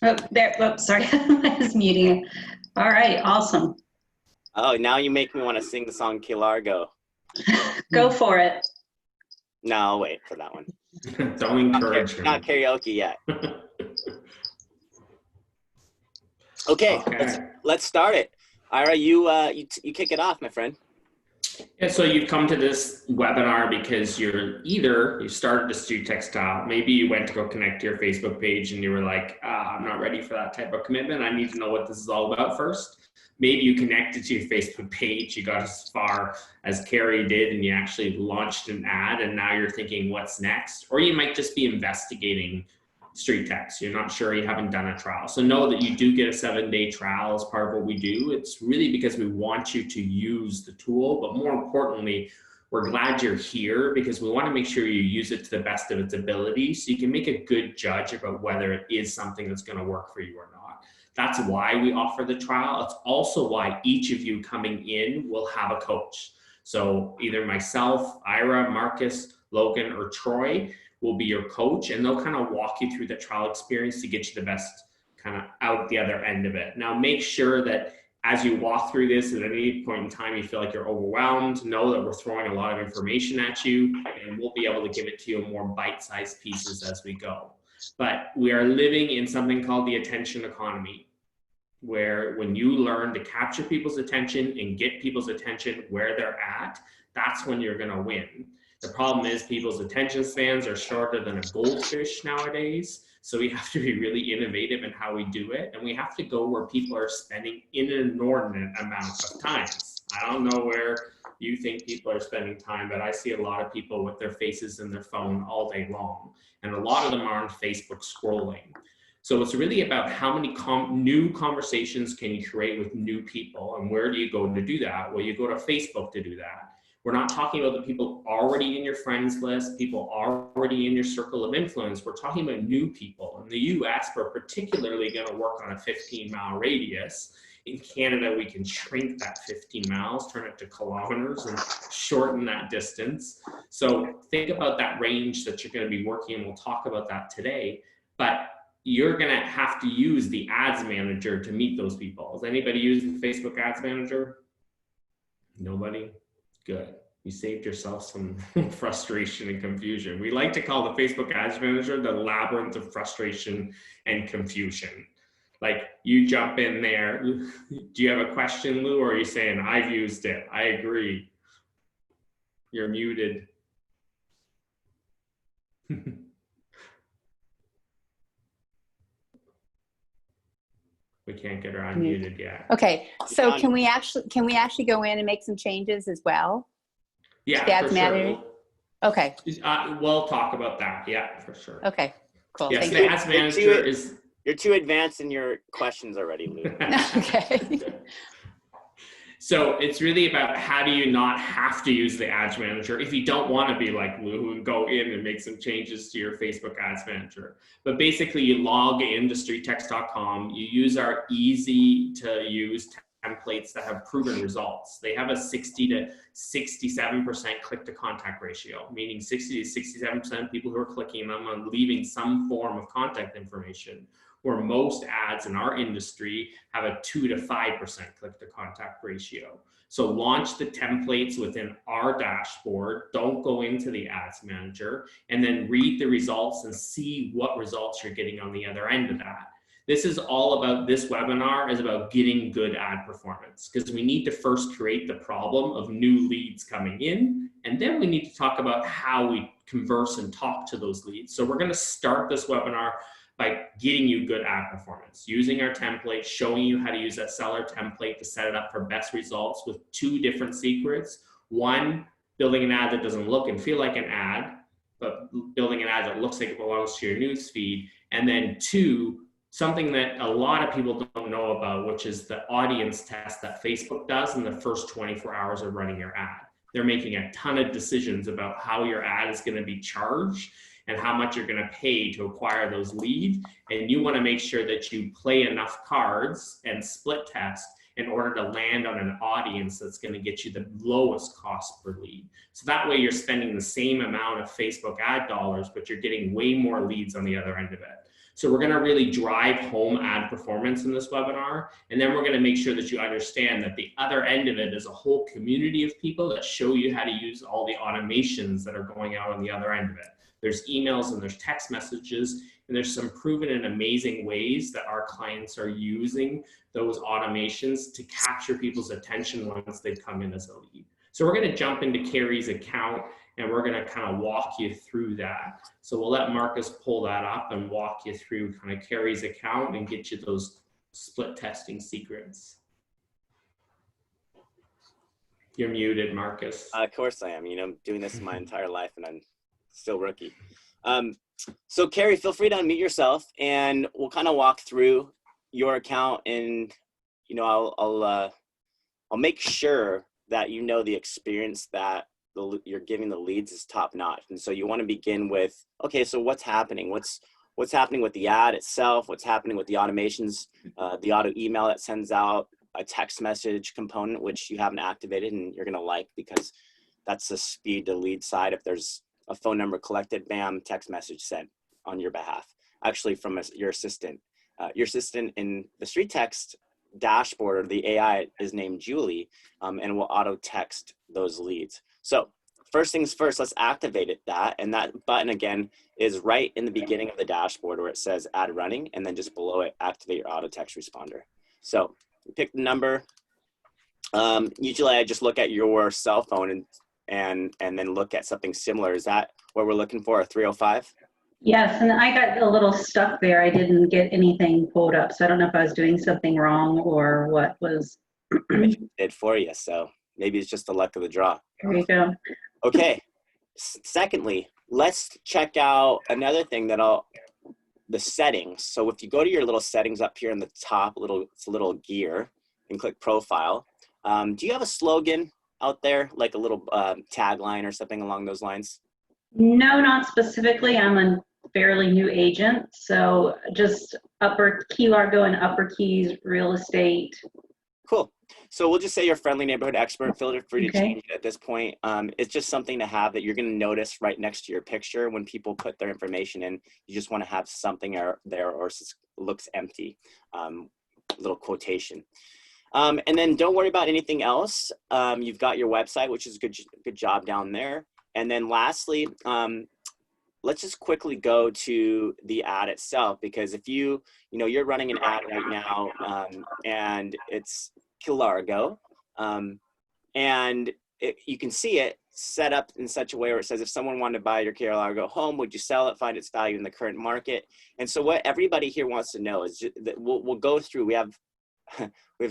Oh, there, oh, sorry, I was muting it. All right, awesome. Oh, now you make me want to sing the song Key Largo. Go for it. No, I'll wait for that one. Don't encourage him. Not karaoke yet. Okay. Let's start it. Ira, you kick it off, my friend. Yeah, so you've come to this webinar because you started a StreetText style. Maybe you went to go connect to your Facebook page and you were like, I'm not ready for that type of commitment. I need to know what this is all about first. Maybe you connected to your Facebook page, you got as far as Carrie did and you actually launched an ad and now you're thinking, what's next? Or you might just be investigating StreetText. You're not sure, you haven't done a trial. So know that you do get a 7-day trial as part of what we do. It's really because we want you to use the tool, but more importantly, we're glad you're here because we want to make sure you use it to the best of its ability so you can make a good judge about whether it is something that's going to work for you or not. That's why we offer the trial. It's also why each of you coming in will have a coach. So either myself, Ira, Marcus, Logan, or Troy will be your coach, and they'll kind of walk you through the trial experience to get you the best kind of out the other end of it. Now, make sure that as you walk through this at any point in time, you feel like you're overwhelmed, know that we're throwing a lot of information at you, and we'll be able to give it to you in more bite-sized pieces as we go. But we are living in something called the attention economy, where when you learn to capture people's attention and get people's attention where they're at, that's when you're going to win. The problem is people's attention spans are shorter than a goldfish nowadays. So we have to be really innovative in how we do it. And we have to go where people are spending an inordinate amount of time. I don't know where you think people are spending time, but I see a lot of people with their faces in their phone all day long. And a lot of them are on Facebook scrolling. So it's really about how many new conversations can you create with new people, and where do you go to do that? Well, you go to Facebook to do that. We're not talking about the people already in your friends list, people already in your circle of influence. We're talking about new people. In the US, we're particularly going to work on a 15-mile radius. In Canada, we can shrink that 15 miles, turn it to kilometers, and shorten that distance. So think about that range that you're going to be working, and we'll talk about that today. But you're going to have to use the ads manager to meet those people. Has anybody used the Facebook ads manager? Nobody? Good. You saved yourself some frustration and confusion. We like to call the Facebook ads manager the labyrinth of frustration and confusion. Like, you jump in there. Do you have a question, Lou, or are you saying, I've used it, I agree? You're muted. We can't get her unmuted yet. Okay, so can we actually go in and make some changes as well? Yeah, for sure. sure. Okay. We'll talk about that. Yeah, for sure. Okay, cool. Yes, thank the you. ads manager is. You're too advanced in your questions already, Lou. Okay. So it's really about how do you not have to use the ads manager if you don't want to be like Lou and go in and make some changes to your Facebook ads manager. But basically you log into StreetText.com, you use our easy to use templates that have proven results. They have a 60 to 67% click to contact ratio, meaning 60 to 67% of people who are clicking them are leaving some form of contact information, where most ads in our industry have a 2 to 5% click to contact ratio. So launch the templates within our dashboard, don't go into the ads manager, and then read the results and see what results you're getting on the other end of that. This is all about, this webinar is about getting good ad performance, because we need to first create the problem of new leads coming in, and then we need to talk about how we converse and talk to those leads. So we're going to start this webinar by getting you good ad performance, using our template, showing you how to use that seller template to set it up for best results with 2 different secrets. 1, building an ad that doesn't look and feel like an ad, but building an ad that looks like it belongs to your news feed. And then 2, something that a lot of people don't know about, which is the audience test that Facebook does in the first 24 hours of running your ad. They're making a ton of decisions about how your ad is going to be charged and how much you're going to pay to acquire those leads. And you want to make sure that you play enough cards and split test in order to land on an audience that's going to get you the lowest cost per lead. So that way you're spending the same amount of Facebook ad dollars, but you're getting way more leads on the other end of it. So we're going to really drive home ad performance in this webinar. And then we're going to make sure that you understand that the other end of it is a whole community of people that show you how to use all the automations that are going out on the other end of it. There's emails and there's text messages, and there's some proven and amazing ways that our clients are using those automations to capture people's attention once they come in as a lead. So we're going to jump into Carrie's account and we're going to kind of walk you through that. So we'll let Marcus pull that up and walk you through kind of Carrie's account and get you those split testing secrets. You're muted, Marcus. Of course I am. You know, I'm doing this my entire life and I'm still rookie. So Carrie, feel free to unmute yourself and we'll kind of walk through your account, and you know, I'll make sure that you know the experience that you're giving the leads is top notch. And so you want to begin with, okay, so what's happening? What's happening with the ad itself? What's happening with the automations, the auto email that sends out a text message component, which you haven't activated and you're going to like, because that's the speed to lead side. If there's a phone number collected, bam, text message sent on your behalf, actually from your assistant. Your assistant in the StreetText dashboard, or the AI, is named Julie, and will auto text those leads. So first things first, let's activate that. And that button again is right in the beginning of the dashboard where it says add running, and then just below it, activate your auto text responder. So pick the number. Usually I just look at your cell phone and then look at something similar. Is that what we're looking for, a 305? Yes, and I got a little stuck there. I didn't get anything pulled up, so I don't know if I was doing something wrong or what was. It did for you, so maybe it's just the luck of the draw. There you go. Okay. Secondly, let's check out another thing the settings. So if you go to your little settings up here in the top, it's a little gear, and click profile. Do you have a slogan out there, like a little tagline or something along those lines? No, not specifically. I'm a fairly new agent, so just upper key largo and upper keys real estate. Cool. So we'll just say you're a friendly neighborhood expert. Feel free to Okay. change it at this point. It's just something to have that you're going to notice right next to your picture when people put their information in. You just want to have something there, or it looks empty. Little quotation. And then don't worry about anything else. You've got your website, which is good job down there. And then lastly, let's just quickly go to the ad itself, because if you're running an ad right now, and it's Key Largo, and you can see it set up in such a way where it says, if someone wanted to buy your Key Largo home, would you sell it, find its value in the current market? And so what everybody here wants to know is that we'll go through, we have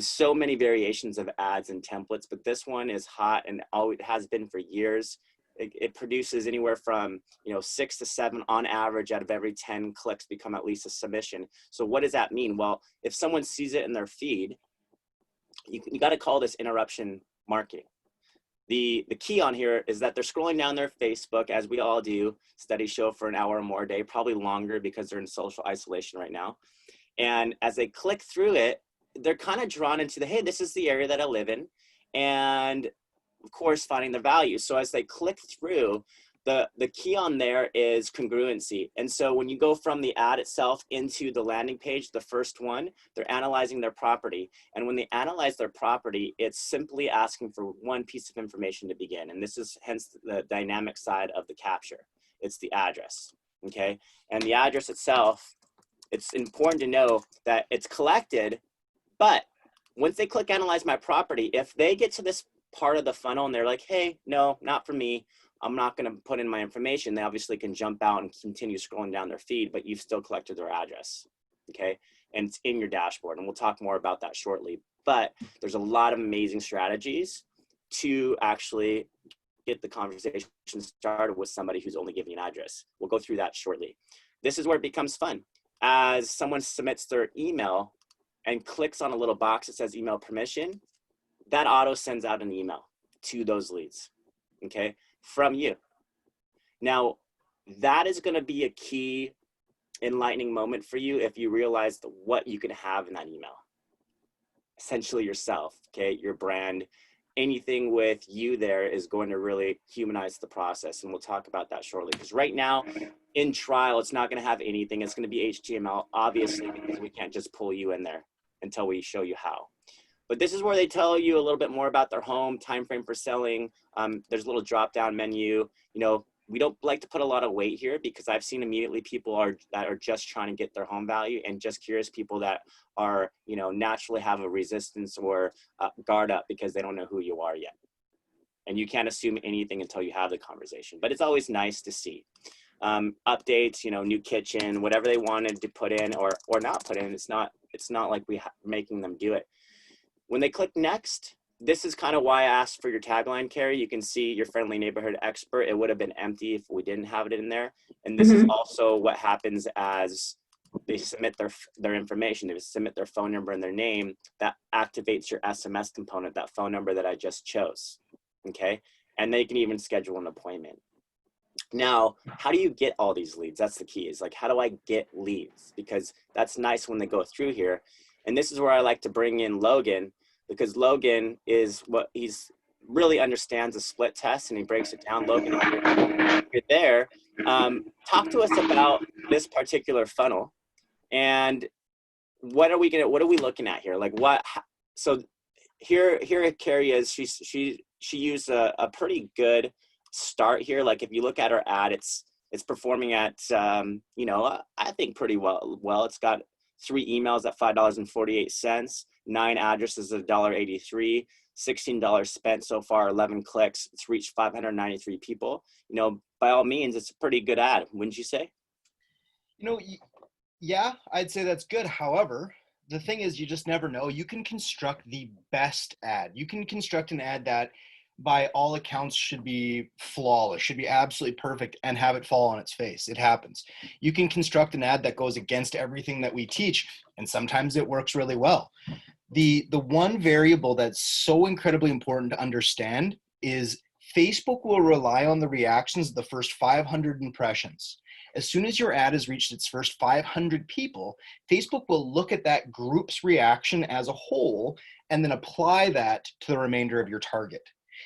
so many variations of ads and templates, but this one is hot and it has been for years. It produces anywhere from 6 to 7 on average out of every 10 clicks become at least a submission. So what does that mean? Well, if someone sees it in their feed, you got to call this interruption marketing. The key on here is that they're scrolling down their Facebook, as we all do. Studies show for an hour or more a day, probably longer because they're in social isolation right now. And as they click through it, they're kind of drawn into hey, this is the area that I live in. And of course, finding the value. So as they click through, the key on there is congruency. And so when you go from the ad itself into the landing page, the first one, they're analyzing their property. And when they analyze their property, it's simply asking for one piece of information to begin. And this is hence the dynamic side of the capture. It's the address, okay? And the address itself, it's important to know that it's collected, but once they click analyze my property, if they get to this part of the funnel and they're like, hey, no, not for me, I'm not going to put in my information, they obviously can jump out and continue scrolling down their feed, but you've still collected their address, okay? And it's in your dashboard, and we'll talk more about that shortly. But there's a lot of amazing strategies to actually get the conversation started with somebody who's only giving an address. We'll go through that shortly. This is where it becomes fun. As someone submits their email and clicks on a little box that says email permission, that auto sends out an email to those leads, okay, from you. Now, that is going to be a key enlightening moment for you if you realize what you can have in that email. Essentially yourself, okay, your brand, anything with you there is going to really humanize the process. And we'll talk about that shortly. Because right now, in trial, it's not going to have anything. It's going to be HTML, obviously, because we can't just pull you in there until we show you how. But this is where they tell you a little bit more about their home, time frame for selling. There's a little drop-down menu. You know, we don't like to put a lot of weight here because I've seen immediately people that are just trying to get their home value, and just curious people that are, you know, naturally have a resistance or guard up because they don't know who you are yet. And you can't assume anything until you have the conversation. But it's always nice to see. Updates, you know, new kitchen, whatever they wanted to put in or not put in. It's not like making them do it. When they click next, this is kind of why I asked for your tagline, Carrie. You can see your friendly neighborhood expert. It would have been empty if we didn't have it in there. And this is also what happens as they submit their information. They submit their phone number and their name. That activates your SMS component, that phone number that I just chose. Okay. And they can even schedule an appointment. Now, how do you get all these leads? That's the key, is like, how do I get leads? Because that's nice when they go through here. And this is where I like to bring in Logan, because Logan is he's really understands the split test and he breaks it down. Logan, if you're there, talk to us about this particular funnel and what are we looking at here? Like so here Carrie is, she used a pretty good start here. Like if you look at her ad, it's performing at, you know, I think pretty well. It's got 3 emails at $5.48, 9 addresses at $1.83, $16 spent so far, 11 clicks. It's reached 593 people. You know, by all means, it's a pretty good ad, wouldn't you say? You know, yeah, I'd say that's good. However, the thing is, you just never know. You can construct the best ad. You can construct an ad that by all accounts should be flawless, should be absolutely perfect, and have it fall on its face. It happens. You can construct an ad that goes against everything that we teach, and sometimes it works really well. The one variable that's so incredibly important to understand is Facebook will rely on the reactions of the first 500 impressions. As soon as your ad has reached its first 500 people, Facebook will look at that group's reaction as a whole and then apply that to the remainder of your target.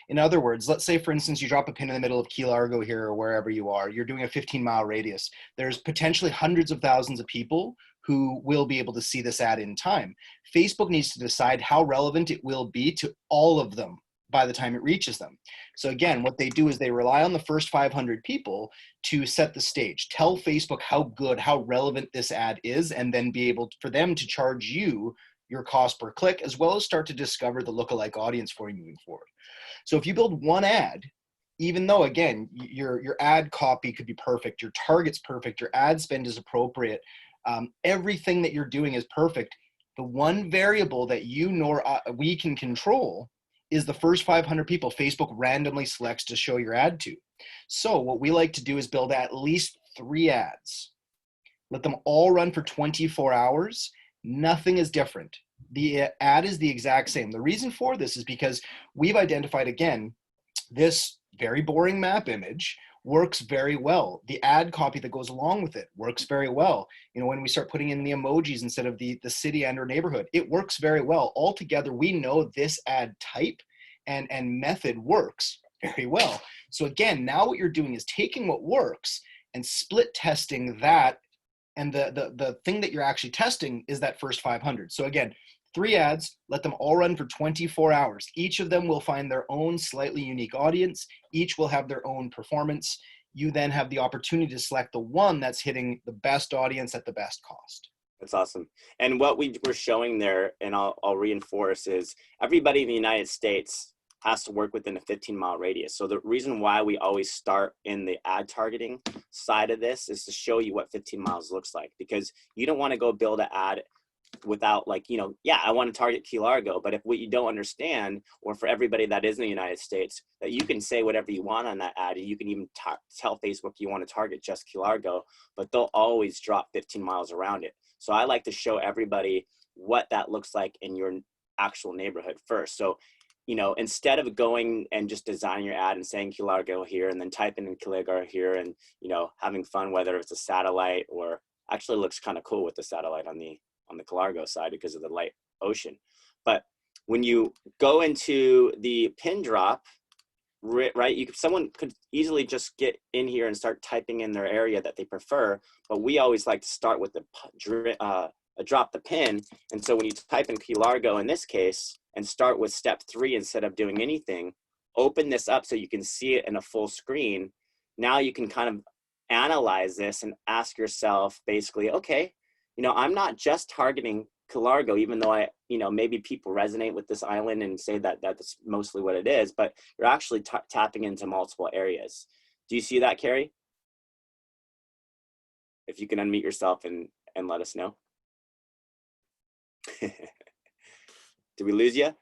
In other words, let's say, for instance, you drop a pin in the middle of Key Largo here or wherever you are. You're doing a 15-mile radius. There's potentially hundreds of thousands of people who will be able to see this ad in time. Facebook needs to decide how relevant it will be to all of them by the time it reaches them. So again, what they do is they rely on the first 500 people to set the stage, tell Facebook how good, how relevant this ad is, and then be able for them to charge you your cost per click, as well as start to discover the lookalike audience for you moving forward. So if you build one ad, even though, again, your ad copy could be perfect, your target's perfect, your ad spend is appropriate, everything that you're doing is perfect, the one variable that you nor we can control is the first 500 people Facebook randomly selects to show your ad to. So what we like to do is build at least 3 ads. Let them all run for 24 hours. Nothing is different. The ad is the exact same. The reason for this is because we've identified, again, this very boring map image works very well. The ad copy that goes along with it works very well. You know, when we start putting in the emojis instead of the city and or neighborhood, it works very well. Altogether, we know this ad type and method works very well. So again, now what you're doing is taking what works and split testing that, and the thing that you're actually testing is that first 500. So again, 3 ads, let them all run for 24 hours. Each of them will find their own slightly unique audience. Each will have their own performance. You then have the opportunity to select the one that's hitting the best audience at the best cost. That's awesome. And what we were showing there, and I'll reinforce, is everybody in the United States has to work within a 15-mile radius. So the reason why we always start in the ad targeting side of this is to show you what 15 miles looks like, because you don't want to go build an ad without, like, you know, yeah, I want to target Key Largo, but if what you don't understand, or for everybody that is in the United States, that you can say whatever you want on that ad, and you can even tell Facebook you want to target just Key Largo, but they'll always drop 15 miles around it. So I like to show everybody what that looks like in your actual neighborhood first. So, you know, instead of going and just designing your ad and saying Key Largo here and then typing in Key Largo here and, you know, having fun, whether it's a satellite, or actually looks kind of cool with the satellite on the Key Largo side because of the light ocean. But when you go into the pin drop, right? Someone could easily just get in here and start typing in their area that they prefer, but we always like to start with drop the pin. And so when you type in Key Largo in this case and start with step 3 instead of doing anything, open this up so you can see it in a full screen. Now you can kind of analyze this and ask yourself basically, okay, I'm not just targeting Key Largo, even though maybe people resonate with this island and say that that's mostly what it is, but you're actually tapping into multiple areas. Do you see that, Carrie? If you can unmute yourself and let us know. Did we lose you?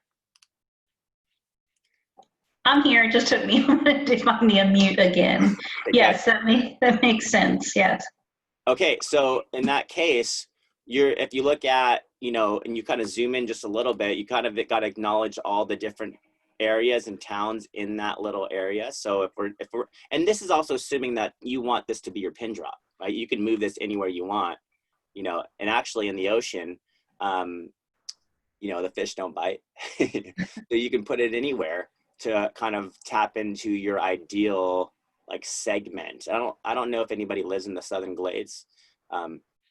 I'm here. It just took me a minute to find the unmute again. Yes, that makes sense. Yes. Okay, so in that case, if you look at, and you kind of zoom in just a little bit, you kind of got to acknowledge all the different areas and towns in that little area. So if we're, and this is also assuming that you want this to be your pin drop, right? You can move this anywhere you want, and actually in the ocean, the fish don't bite. So you can put it anywhere to kind of tap into your ideal like segment. I don't know if anybody lives in the Southern Glades,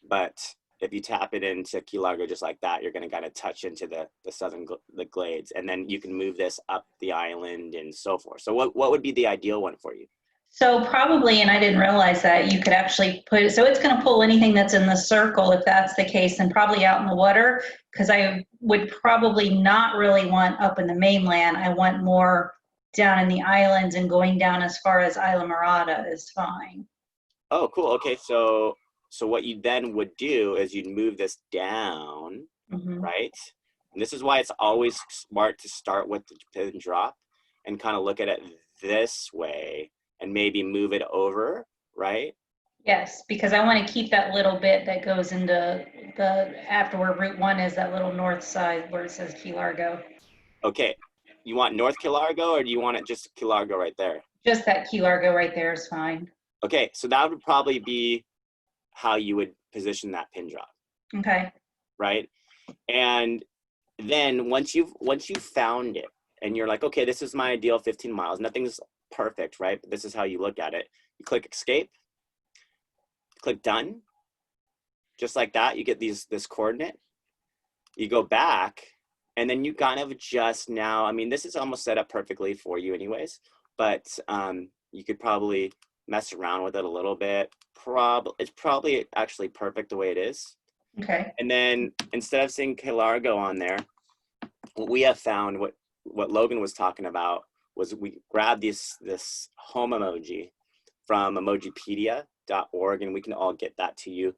but if you tap it into Key Largo just like that, you're going to kind of touch into the Southern Glades, and then you can move this up the island and so forth. So what would be the ideal one for you? So probably, and I didn't realize that, you could actually put it, so it's going to pull anything that's in the circle if that's the case, and probably out in the water, because I would probably not really want up in the mainland. I want more down in the islands, and going down as far as Isla Morada is fine. Oh, cool. Okay, so what you then would do is you'd move this down, right? And this is why it's always smart to start with the pin drop and kind of look at it this way and maybe move it over, right? Yes, because I want to keep that little bit that goes into after where Route 1 is, that little north side where it says Key Largo. Okay, you want North Key Largo, or do you want it just Key Largo right there? Just that Key Largo right there is fine. Okay, so that would probably be how you would position that pin drop. Okay. Right? And then once you've found it and you're like, okay, this is my ideal 15 miles. Nothing's perfect, right? But this is how you look at it. You click escape, click done. Just like that, you get this coordinate. You go back, and then you kind of just now, I mean, this is almost set up perfectly for you anyways, but you could probably mess around with it a little bit. It's probably actually perfect the way it is. Okay. And then instead of seeing Key Largo on there, what we have found, what Logan was talking about, was we grabbed this home emoji from emojipedia.org, and we can all get that to you.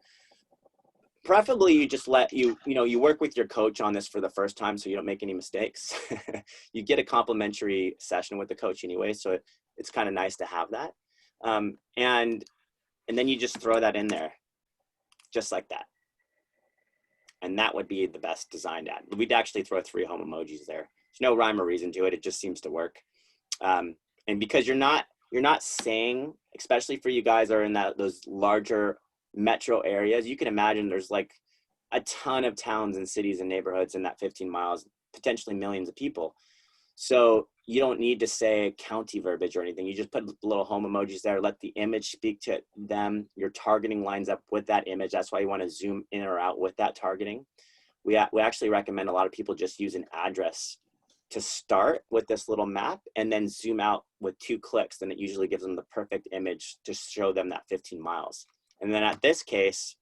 Preferably you just you work with your coach on this for the first time so you don't make any mistakes. You get a complimentary session with the coach anyway, so it's kind of nice to have that. And then you just throw that in there, just like that. And that would be the best designed ad. We'd actually throw 3 home emojis there. There's no rhyme or reason to it. It just seems to work. And because you're not saying, especially for you guys that are in those larger metro areas, you can imagine there's like a ton of towns and cities and neighborhoods in that 15 miles, potentially millions of people. So you don't need to say county verbiage or anything. You just put little home emojis there, let the image speak to them. Your targeting lines up with that image. That's why you want to zoom in or out with that targeting. We actually recommend a lot of people just use an address to start with this little map and then zoom out with 2 clicks. And it usually gives them the perfect image to show them that 15 miles. And then at this case,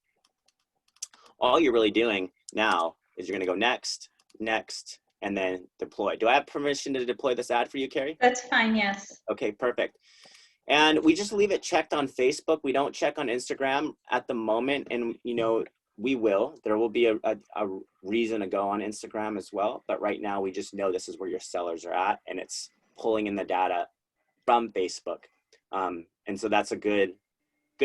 all you're really doing now is you're going to go next, next, and then deploy. Do I have permission to deploy this ad for you, Carrie? That's fine, yes. Okay, perfect. And we just leave it checked on Facebook. We don't check on Instagram at the moment. And, we will. There will be a reason to go on Instagram as well. But right now, we just know this is where your sellers are at. And it's pulling in the data from Facebook. And so that's a good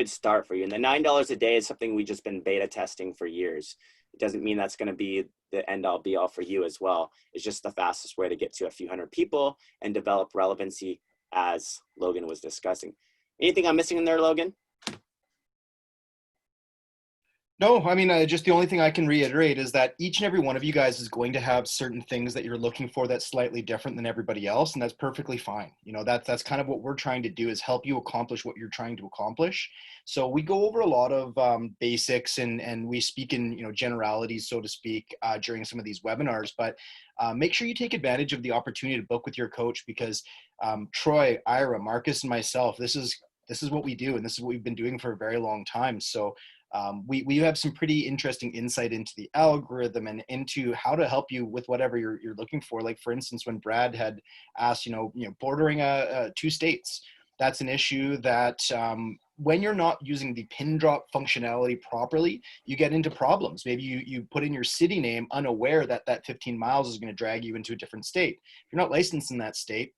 start for you. And the $9 a day is something we've just been beta testing for years. It doesn't mean that's going to be the end all be all for you as well. It's just the fastest way to get to a few hundred people and develop relevancy, as Logan was discussing. Anything I'm missing in there, Logan? No, I mean, just the only thing I can reiterate is that each and every one of you guys is going to have certain things that you're looking for that's slightly different than everybody else, and that's perfectly fine. You know, that's kind of what we're trying to do, is help you accomplish what you're trying to accomplish. So we go over a lot of basics, and we speak in, you know, generalities, so to speak, during some of these webinars. But make sure you take advantage of the opportunity to book with your coach, because Troy, Ira, Marcus, and myself, this is what we do, and this is what we've been doing for a very long time. So we have some pretty interesting insight into the algorithm and into how to help you with whatever you're looking for. Like, for instance, when Brad had asked, bordering two states, that's an issue that when you're not using the pin drop functionality properly, you get into problems. Maybe you put in your city name unaware that that 15 miles is going to drag you into a different state. If you're not licensed in that state,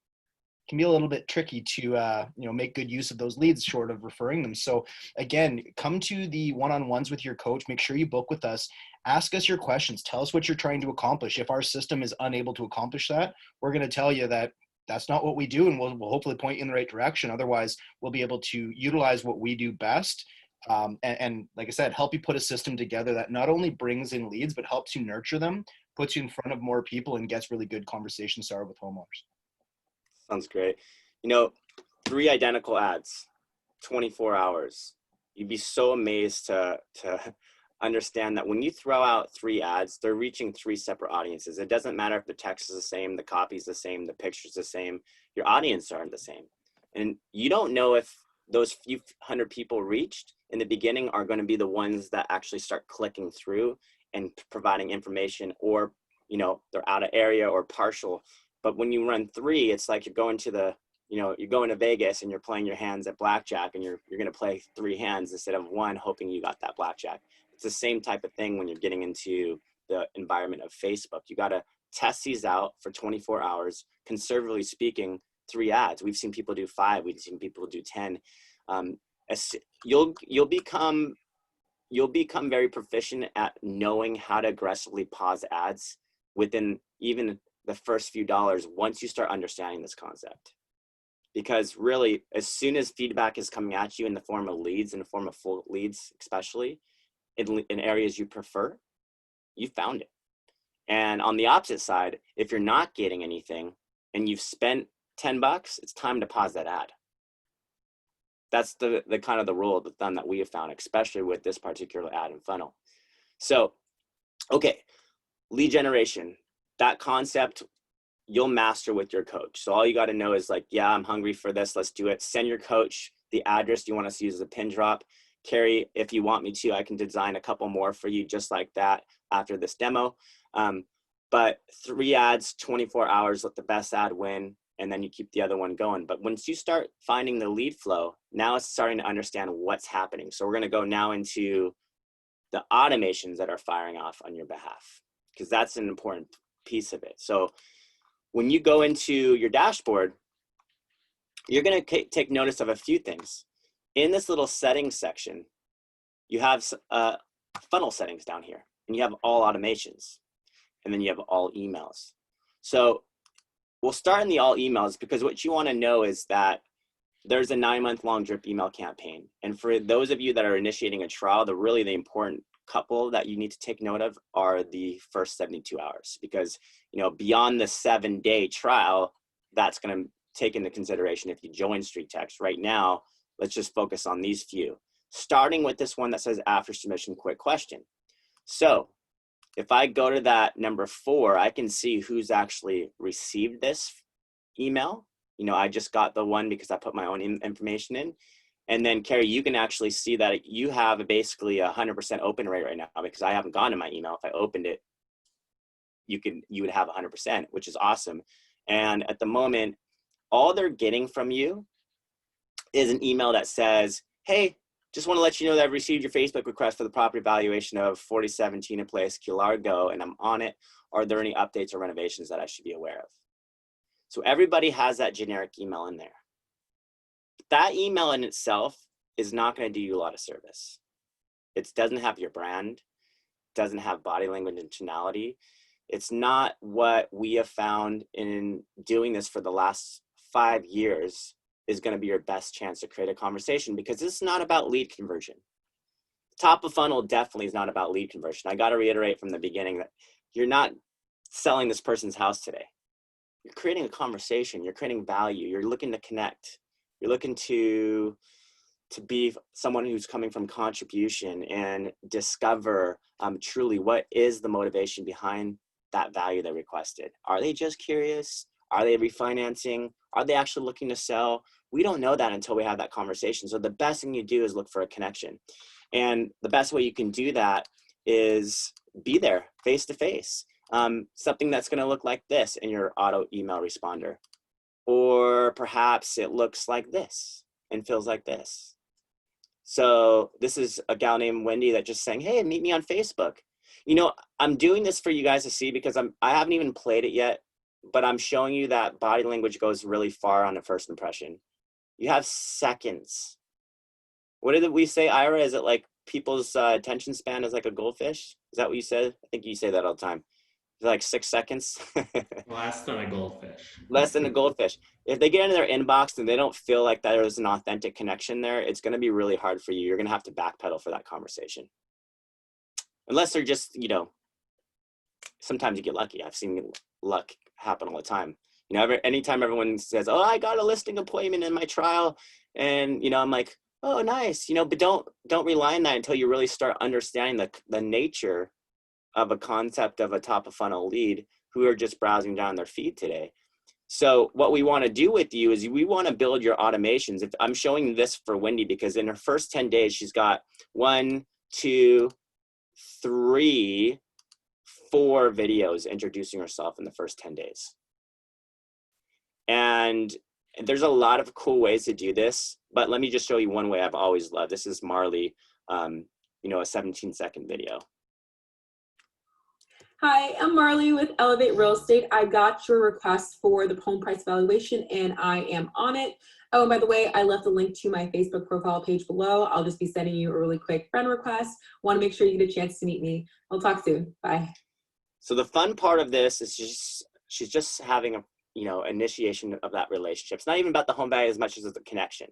can be a little bit tricky to make good use of those leads short of referring them. So again, come to the one-on-ones with your coach. Make sure you book with us. Ask us your questions. Tell us what you're trying to accomplish. If our system is unable to accomplish that, we're going to tell you that that's not what we do, and we'll hopefully point you in the right direction. Otherwise, we'll be able to utilize what we do best. And like I said, help you put a system together that not only brings in leads, but helps you nurture them, puts you in front of more people, and gets really good conversations started with homeowners. Sounds great. 3 identical ads, 24 hours. You'd be so amazed to understand that when you throw out 3 ads, they're reaching 3 separate audiences. It doesn't matter if the text is the same, the copy is the same, the picture's the same, your audience aren't the same. And you don't know if those few hundred people reached in the beginning are going to be the ones that actually start clicking through and providing information, or, they're out of area or partial. But when you run 3, it's like you're going to Vegas and you're playing your hands at blackjack, and you're going to play 3 hands instead of 1, hoping you got that blackjack. It's the same type of thing when you're getting into the environment of Facebook. You got to test these out for 24 hours. Conservatively speaking, 3 ads. We've seen people do 5. We've seen people do 10. You'll become very proficient at knowing how to aggressively pause ads within even the first few dollars once you start understanding this concept. Because really, as soon as feedback is coming at you in the form of leads, in the form of full leads, especially in areas you prefer, you found it. And on the opposite side, if you're not getting anything and you've spent $10, it's time to pause that ad. That's the kind of the rule of the thumb that we have found, especially with this particular ad and funnel. So, okay, lead generation, that concept you'll master with your coach. So all you got to know is like, yeah, I'm hungry for this. Let's do it. Send your coach the address you want us to use as a pin drop. Carrie, if you want me to, I can design a couple more for you just like that after this demo. But 3 ads, 24 hours, let the best ad win, and then you keep the other one going. But once you start finding the lead flow, now it's starting to understand what's happening. So we're going to go now into the automations that are firing off on your behalf, because that's an important piece of it. So when you go into your dashboard, you're going to take notice of a few things. In this little settings section, you have funnel settings down here, and you have all automations, and then you have all emails. So we'll start in the all emails, because what you want to know is that there's a 9-month-long drip email campaign. And for those of you that are initiating a trial, the important couple that you need to take note of are the first 72 hours, because beyond the 7-day trial, that's going to take into consideration if you join StreetText. Right now, let's just focus on these few, starting with this one that says after submission, quick question. So if I go to that number 4, I can see who's actually received this email. I just got the one because I put my own information in. And then Carrie, you can actually see that you have basically 100% open rate right now, because I haven't gone to my email. If I opened it, you would have 100%, which is awesome. And at the moment, all they're getting from you is an email that says, hey, just want to let you know that I've received your Facebook request for the property valuation of 47 Place, Largo, and I'm on it. Are there any updates or renovations that I should be aware of? So everybody has that generic email in there. That email in itself is not going to do you a lot of service. It doesn't have your brand, doesn't have body language and tonality. It's not what we have found in doing this for the last 5 years is going to be your best chance to create a conversation, because this is not about lead conversion. top of funnel definitely is not about lead conversion. I got to reiterate from the beginning that you're not selling this person's house today. You're creating a conversation, you're creating value, you're looking to connect, you're looking to be someone who's coming from contribution and discover truly what is the motivation behind that value they requested. Are they just curious? Are they refinancing? Are they actually looking to sell? We don't know that until we have that conversation. So the best thing you do is look for a connection. And the best way you can do that is be there face to face. Something that's going to look like this in your auto email responder. Or perhaps it looks like this and feels like this. So this is a gal named Wendy that just saying, hey, meet me on Facebook. You know, I'm doing this for you guys to see because I haven't even played it yet, but I'm showing you that body language goes really far on a first impression. You have seconds. What did we say, Ira? Is it like people's attention span is like a goldfish? Is that what you said? I think you say that all the time. Like 6 seconds. Less than a goldfish. Less than a goldfish. If they get into their inbox and they don't feel like there's an authentic connection there, it's going to be really hard for you. You're going to have to backpedal for that conversation. Unless they're just, you know, sometimes you get lucky. I've seen luck happen all the time. You know, anytime everyone says, oh, I got a listing appointment in my trial. And, you know, I'm like, oh, nice. You know, but don't rely on that until you really start understanding the nature of a concept of a top of funnel lead who are just browsing down their feed today. So what we want to do with you is we want to build your automations. If I'm showing this for Wendy because in her first 10 days, she's got 1, 2, 3, 4 videos introducing herself in the first 10 days. And there's a lot of cool ways to do this, but let me just show you one way I've always loved. This is Marley, you know, a 17-second video. Hi, I'm Marley with Elevate Real Estate. I got your request for the home price valuation and I am on it. Oh, and by the way, I left a link to my Facebook profile page below. I'll just be sending you a really quick friend request. Want to make sure you get a chance to meet me. I'll talk soon. Bye. So the fun part of this is she's just having a, you know, initiation of that relationship. It's not even about the home value as much as the connection.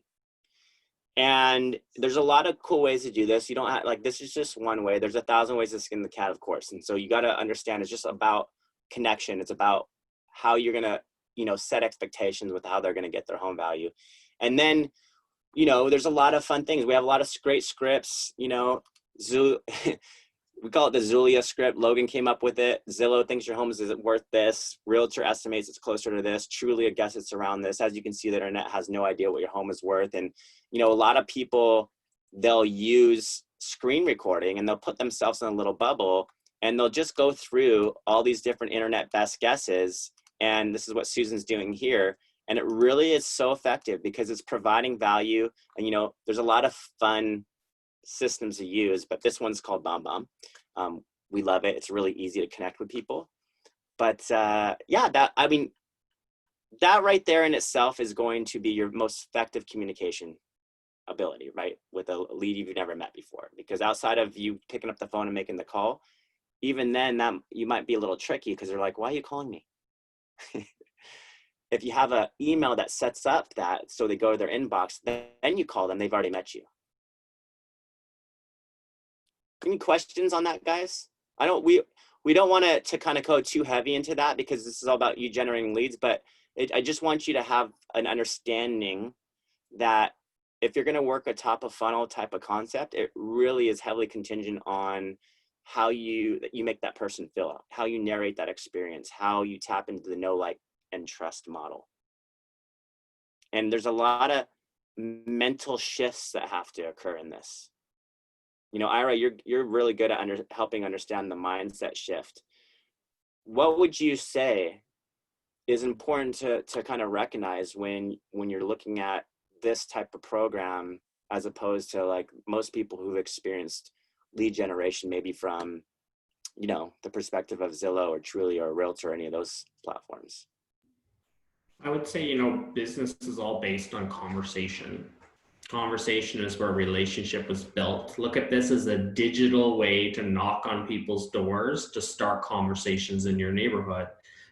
And there's a lot of cool ways to do this. You don't have, like, this is just one way. There's 1,000 ways to skin the cat, of course. And so you got to understand it's just about connection. It's about how you're going to, you know, set expectations with how they're going to get their home value. And then, you know, there's a lot of fun things. We have a lot of great scripts, you know, we call it the Zulia script. Logan came up with it. Zillow thinks your home is worth this. Realtor estimates it's closer to this. Trulia guess it's around this. As you can see, the internet has no idea what your home is worth. And, you know, a lot of people, they'll use screen recording and they'll put themselves in a little bubble and they'll just go through all these different internet best guesses. And this is what Susan's doing here. And it really is so effective because it's providing value. And, you know, there's a lot of fun systems to use, but this one's called BombBomb. We love it. It's really easy to connect with people. But yeah, that right there in itself is going to be your most effective communication ability, right? With a lead you've never met before. Because outside of you picking up the phone and making the call, even then that you might be a little tricky because they're like, why are you calling me? If you have an email that sets up that so they go to their inbox, then you call them, they've already met you. Any questions on that, guys? We don't want to kind of go too heavy into that because this is all about you generating leads, but I just want you to have an understanding that if you're going to work a top of funnel type of concept, it really is heavily contingent on how you make that person feel, how you narrate that experience, how you tap into the know, like, and trust model. And there's a lot of mental shifts that have to occur in this. You know, Ira, you're really good at helping understand the mindset shift. What would you say is important to kind of recognize when you're looking at this type of program, as opposed to like most people who've experienced lead generation, maybe from, you know, the perspective of Zillow or Trulia or Realtor or any of those platforms? I would say, you know, business is all based on conversation. Conversation is where a relationship was built. Look at this as a digital way to knock on people's doors to start conversations in your neighborhood.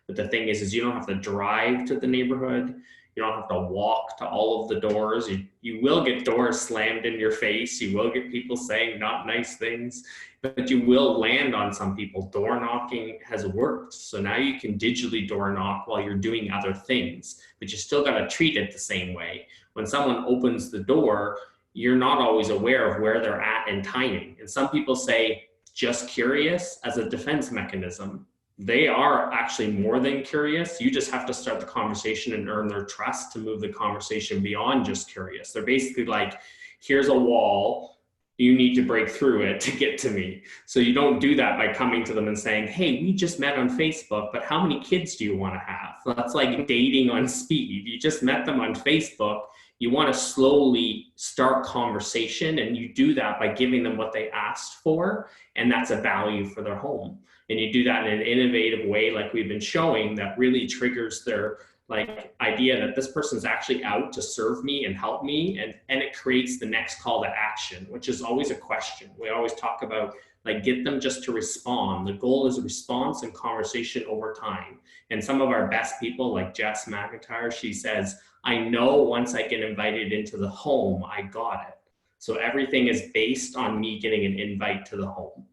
But the thing is you don't have to drive to the neighborhood. You don't have to walk to all of the doors. You will get doors slammed in your face. You will get people saying not nice things, but you will land on some people. Door knocking has worked. So now you can digitally door knock while you're doing other things, but you still got to treat it the same way. When someone opens the door, you're not always aware of where they're at in timing. And some people say, just curious as a defense mechanism. They are actually more than curious. You just have to start the conversation and earn their trust to move the conversation beyond just curious. They're basically like, here's a wall, you need to break through it to get to me. So you don't do that by coming to them and saying, hey, we just met on Facebook, but how many kids do you want to have? That's like dating on speed. You just met them on Facebook. You want to slowly start conversation, and you do that by giving them what they asked for, and that's a value for their home. And you do that in an innovative way, like we've been showing, that really triggers their like idea that this person's actually out to serve me and help me, and it creates the next call to action, which is always a question. We always talk about like get them just to respond. The goal is a response and conversation over time. And some of our best people, like Jess McIntyre, she says, I know once I get invited into the home, I got it. So everything is based on me getting an invite to the home.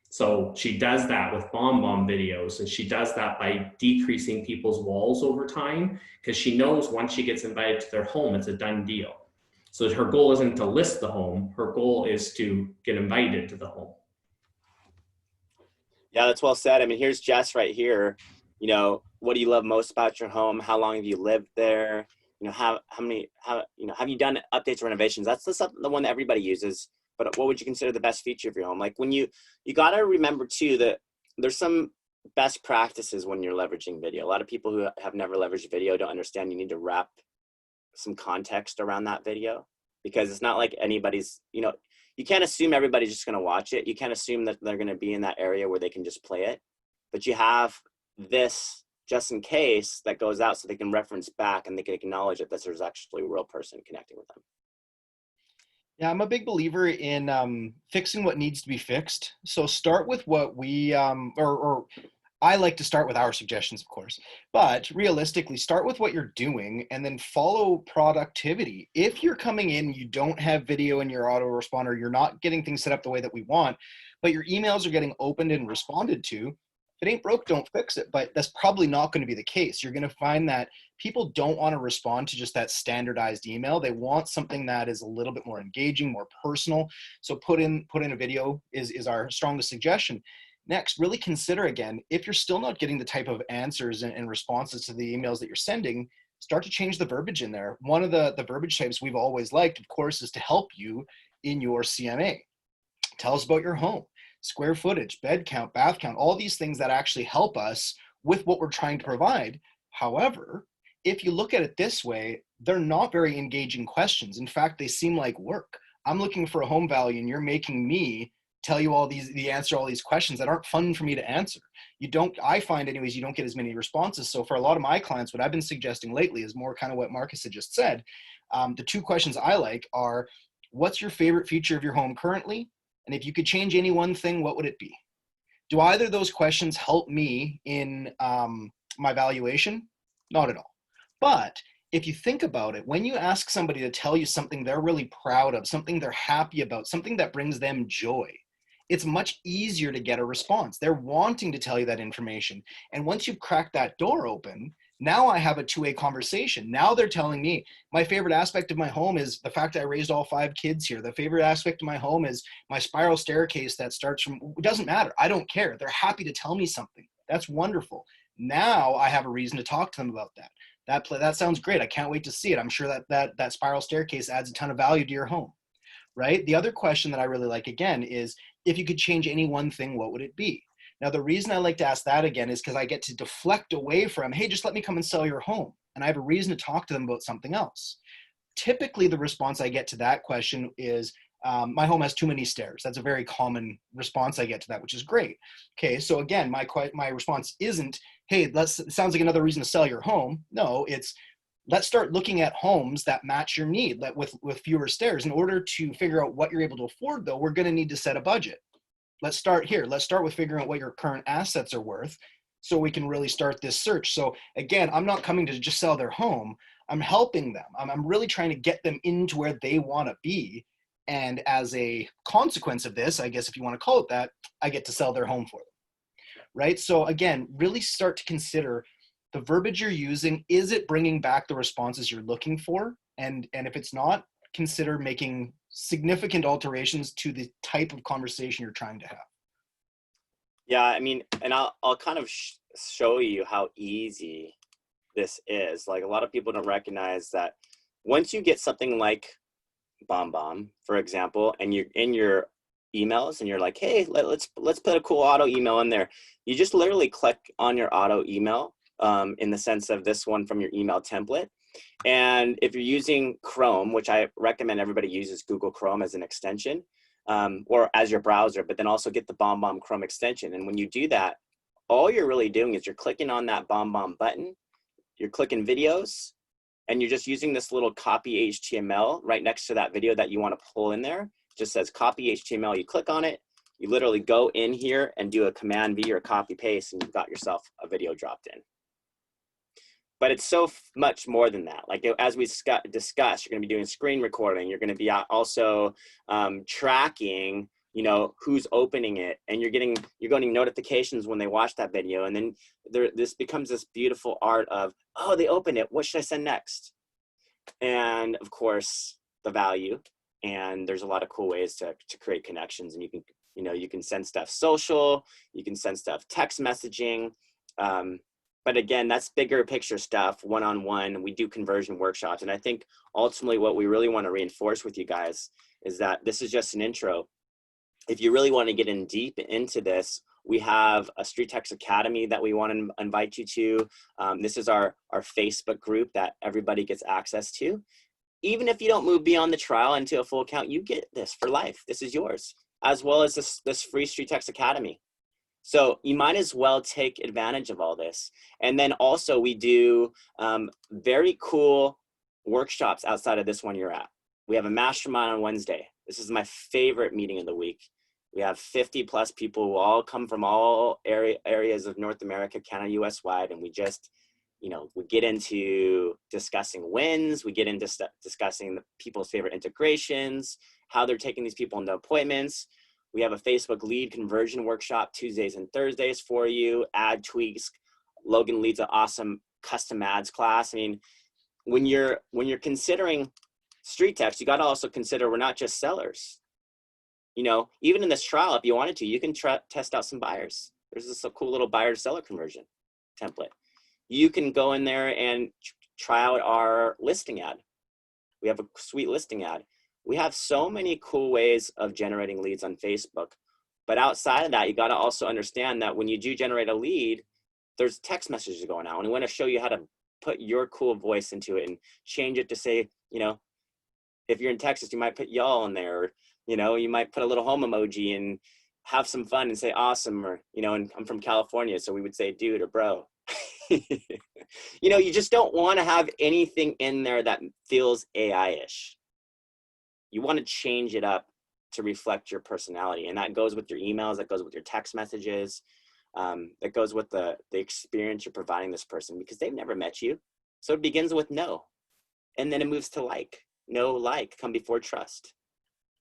So she does that with BombBomb videos, and she does that by decreasing people's walls over time, because she knows once she gets invited to their home, it's a done deal. So her goal isn't to list the home, her goal is to get invited to the home. Yeah, that's well said. I mean, here's Jess right here. You know, what do you love most about your home? How long have you lived there? You know, how have you done updates or renovations? That's the one that everybody uses. But what would you consider the best feature of your home? Like when you got to remember too that there's some best practices when you're leveraging video. A lot of people who have never leveraged video don't understand you need to wrap some context around that video, because it's not like anybody's, you know, you can't assume everybody's just going to watch it. You can't assume that they're going to be in that area where they can just play it, but you have this just in case that goes out so they can reference back and they can acknowledge that there's actually a real person connecting with them. Yeah, I'm a big believer in fixing what needs to be fixed. So start with what we, or I like to start with our suggestions, of course, but realistically start with what you're doing and then follow productivity. If you're coming in, you don't have video in your autoresponder, you're not getting things set up the way that we want, but your emails are getting opened and responded to, if it ain't broke, don't fix it. But that's probably not going to be the case. You're going to find that people don't want to respond to just that standardized email. They want something that is a little bit more engaging, more personal. So put in a video is our strongest suggestion. Next, really consider again, if you're still not getting the type of answers and responses to the emails that you're sending, start to change the verbiage in there. One of the verbiage types we've always liked, of course, is to help you in your CMA. Tell us about your home, square footage, bed count, bath count, all these things that actually help us with what we're trying to provide. However, if you look at it this way, they're not very engaging questions. In fact, they seem like work. I'm looking for a home value and you're making me tell you the answer to all these questions that aren't fun for me to answer. I find anyways, you don't get as many responses. So for a lot of my clients, what I've been suggesting lately is more kind of what Marcus had just said. The two questions I like are, what's your favorite feature of your home currently? And if you could change any one thing, what would it be? Do either of those questions help me in my valuation? Not at all. But if you think about it, when you ask somebody to tell you something they're really proud of, something they're happy about, something that brings them joy, it's much easier to get a response. They're wanting to tell you that information. And once you've cracked that door open, now I have a two-way conversation. Now they're telling me, my favorite aspect of my home is the fact that I raised all 5 kids here. The favorite aspect of my home is my spiral staircase that starts from, it doesn't matter. I don't care. They're happy to tell me something. That's wonderful. Now I have a reason to talk to them about that. That sounds great. I can't wait to see it. I'm sure that spiral staircase adds a ton of value to your home, right? The other question that I really like, again, is if you could change any one thing, what would it be? Now, the reason I like to ask that again is because I get to deflect away from, hey, just let me come and sell your home. And I have a reason to talk to them about something else. Typically, the response I get to that question is, my home has too many stairs. That's a very common response I get to that, which is great. Okay, so again, my response isn't, hey, it sounds like another reason to sell your home. No, it's, let's start looking at homes that match your need with fewer stairs. In order to figure out what you're able to afford, though, we're going to need to set a budget. Let's start here. Let's start with figuring out what your current assets are worth so we can really start this search. So again, I'm not coming to just sell their home. I'm helping them. I'm really trying to get them into where they want to be. And as a consequence of this, I guess if you want to call it that, I get to sell their home for them, right? So again, really start to consider the verbiage you're using. Is it bringing back the responses you're looking for? And if it's not, consider making significant alterations to the type of conversation you're trying to have. Yeah, I mean, and I'll kind of show you how easy this is. Like, a lot of people don't recognize that once you get something like BombBomb, for example, and you're in your emails and you're like, hey, let's put a cool auto email in there. You just literally click on your auto email in the sense of this one from your email template. And if you're using Chrome, which I recommend everybody uses Google Chrome as an extension, or as your browser, but then also get the BombBomb Chrome extension. And when you do that, all you're really doing is you're clicking on that BombBomb button, you're clicking videos, and you're just using this little copy HTML right next to that video that you want to pull in there. It just says copy HTML. You click on it, you literally go in here and do a Command V or copy paste, and you've got yourself a video dropped in. But it's so much more than that. Like, as we discussed, you're going to be doing screen recording. You're going to be also tracking, you know, who's opening it, and you're getting notifications when they watch that video. And then this becomes this beautiful art of, oh, they opened it. What should I send next? And of course, the value. And there's a lot of cool ways to create connections. And you can send stuff social. You can send stuff text messaging. But again, that's bigger picture stuff, one-on-one. We do conversion workshops. And I think ultimately what we really want to reinforce with you guys is that this is just an intro. If you really want to get in deep into this, we have a StreetText Academy that we want to invite you to. This is our Facebook group that everybody gets access to. Even if you don't move beyond the trial into a full account, you get this for life. This is yours, as well as this free StreetText Academy. So you might as well take advantage of all this. And then also we do very cool workshops outside of this one you're at. We have a mastermind on Wednesday. This is my favorite meeting of the week. We have 50 plus people who all come from all areas of North America, Canada, US wide. And we just, we get into discussing wins. We get into discussing the people's favorite integrations, how they're taking these people into appointments. We have a Facebook lead conversion workshop Tuesdays and Thursdays for you, ad tweaks. Logan leads an awesome custom ads class. I mean, when you're considering StreetText, you got to also consider we're not just sellers. Even in this trial, if you wanted to, you can test out some buyers. There's this cool little buyer to seller conversion template. You can go in there and try out our listing ad. We have a sweet listing ad. We have so many cool ways of generating leads on Facebook. But outside of that, you got to also understand that when you do generate a lead, there's text messages going out. And we want to show you how to put your cool voice into it and change it to say, if you're in Texas, you might put y'all in there. Or, you might put a little home emoji and have some fun and say awesome. Or, and I'm from California, so we would say dude or bro. You just don't want to have anything in there that feels AI-ish. You want to change it up to reflect your personality. And that goes with your emails, that goes with your text messages, that goes with the experience you're providing this person, because they've never met you. So it begins with no. And then it moves to like. No, like, come before trust.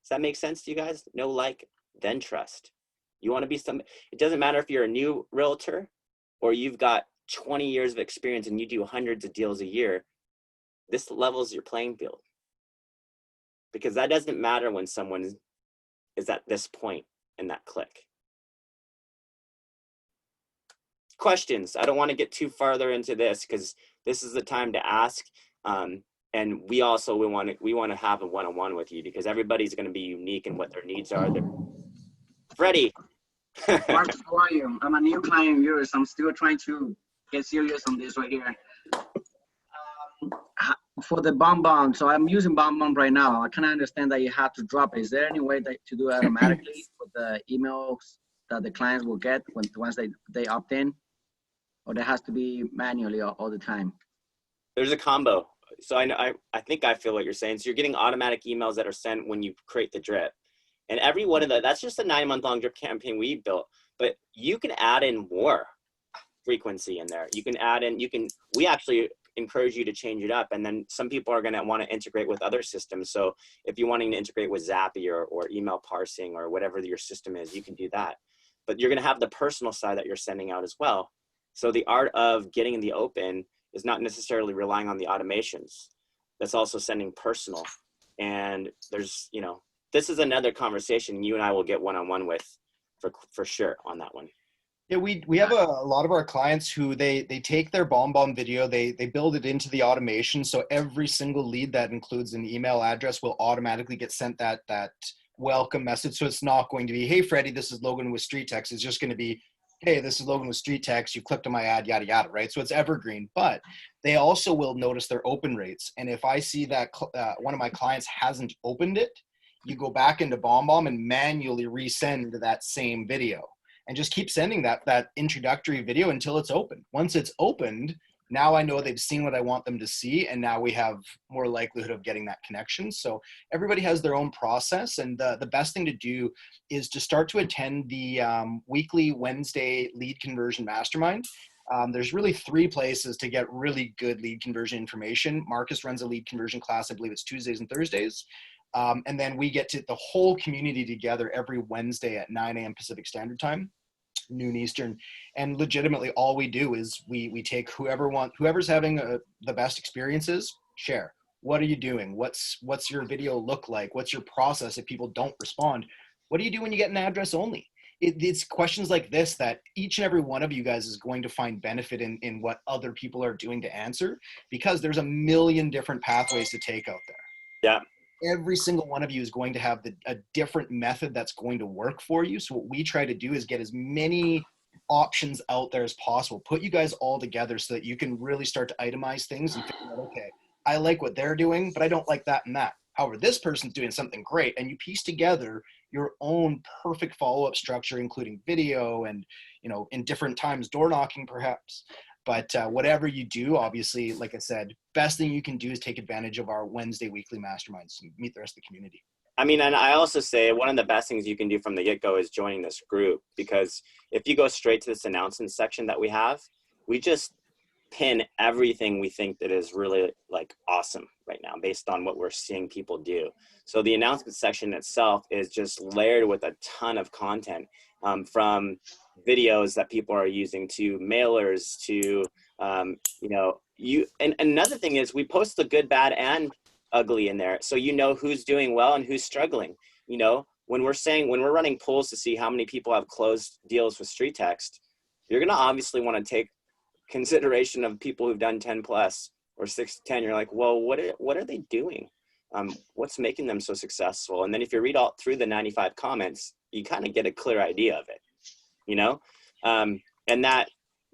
Does that make sense to you guys? No, like, then trust. You want to be it doesn't matter if you're a new realtor or you've got 20 years of experience and you do hundreds of deals a year. This levels your playing field. Because that doesn't matter when someone is at this point in that click. Questions? I don't want to get too farther into this because this is the time to ask. And we want to have a one-on-one with you because everybody's going to be unique in what their needs are. Freddie. Marcus, how are you? I'm a new client of yours. I'm still trying to get serious on this right here. For the BombBomb, so I'm using BombBomb right now. I kind of understand that you have to drop it. Is there any way to do it automatically with the emails that the clients will get once they opt in? Or that has to be manually all the time? There's a combo. So I think I feel what you're saying. So you're getting automatic emails that are sent when you create the drip. And every one of that's just a 9-month-long drip campaign we built. But you can add in more frequency in there. You can add in, we actually encourage you to change it up. And then some people are going to want to integrate with other systems. So if you're wanting to integrate with Zapier or email parsing or whatever your system is, you can do that. But you're going to have the personal side that you're sending out as well. So the art of getting in the open is not necessarily relying on the automations. That's also sending personal. And there's, you know, this is another conversation you and I will get one-on-one with for sure on that one. Yeah, we have a lot of our clients who they take their BombBomb video, they build it into the automation. So every single lead that includes an email address will automatically get sent that welcome message. So it's not going to be, hey, Freddie, this is Logan with StreetText. It's just going to be, hey, this is Logan with StreetText. You clicked on my ad, yada, yada, right? So it's evergreen, but they also will notice their open rates. And if I see that one of my clients hasn't opened it, you go back into BombBomb and manually resend that same video and just keep sending that introductory video until it's open. Once it's opened, now I know they've seen what I want them to see, and now we have more likelihood of getting that connection. So everybody has their own process, and the best thing to do is to start to attend the weekly Wednesday lead conversion mastermind. There's really 3 places to get really good lead conversion information. Marcus runs a lead conversion class. I believe it's Tuesdays and Thursdays. And then we get to the whole community together every Wednesday at 9 a.m. Pacific Standard Time, noon Eastern. And legitimately all we do is we take whoever's having the best experiences, share. What are you doing? What's your video look like? What's your process if people don't respond? What do you do when you get an address only? It's questions like this that each and every one of you guys is going to find benefit in what other people are doing to answer, because there's a million different pathways to take out there. Yeah. Every single one of you is going to have a different method that's going to work for you. So what we try to do is get as many options out there as possible, put you guys all together so that you can really start to itemize things and figure out, okay, I like what they're doing, but I don't like that and that. However, this person's doing something great, and you piece together your own perfect follow-up structure, including video and, you know, in different times, door knocking perhaps. But whatever you do, obviously, like I said, best thing you can do is take advantage of our Wednesday weekly masterminds and meet the rest of the community. I mean, and I also say one of the best things you can do from the get-go is joining this group, because if you go straight to this announcement section that we have, we just pin everything we think that is really like awesome right now based on what we're seeing people do. So the announcement section itself is just layered with a ton of content, from videos that people are using to mailers to, you know, and another thing is we post the good, bad, and ugly in there. So you know who's doing well and who's struggling. You know, when we're running polls to see how many people have closed deals with StreetText, you're going to obviously want to take consideration of people who've done 10 plus or 6 to 10. You're like, well, what are they doing? What's making them so successful? And then if you read all through the 95 comments, you kind of get a clear idea of it, you know? And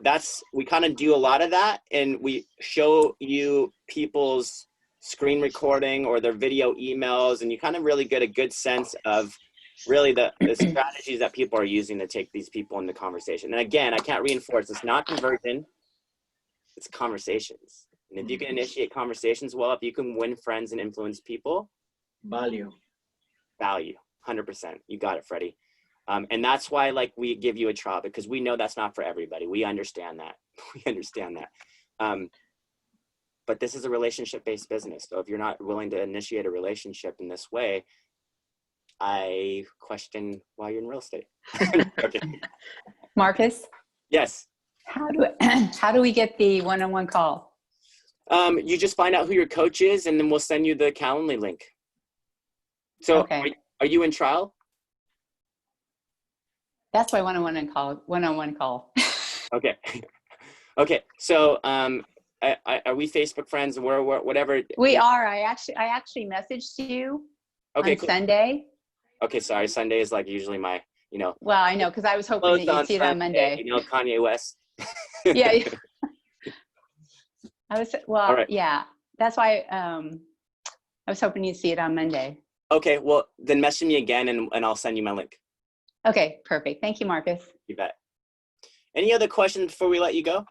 that's, we kind of do a lot of that, and we show you people's screen recording or their video emails, and you kind of really get a good sense of really the strategies that people are using to take these people into conversation. And again, I can't reinforce, it's not conversion, it's conversations. And if you can initiate conversations well, if you can win friends and influence people, Value, 100%. You got it, Freddie. And that's why, like, we give you a trial, because we know that's not for everybody. We understand that. We understand that. But this is a relationship-based business. So if you're not willing to initiate a relationship in this way, I question why you're in real estate. Okay. Marcus, Yes. how do we get the one-on-one call? You just find out who your coach is, and then we'll send you the Calendly link. So Okay. Are you in trial? That's why one-on-one call. Okay. Okay. So are we Facebook friends? Or whatever? We are. I actually messaged you Okay, on cool. Sunday. Okay, sorry. Sunday is like usually my, you know. Well, I know, because I was hoping that you'd see it on Monday. You know, Kanye West. Yeah. All right. Yeah. That's why I was hoping you'd see it on Monday. Okay, well, then message me again, and I'll send you my link. Okay, perfect. Thank you, Marcus. You bet. Any other questions before we let you go?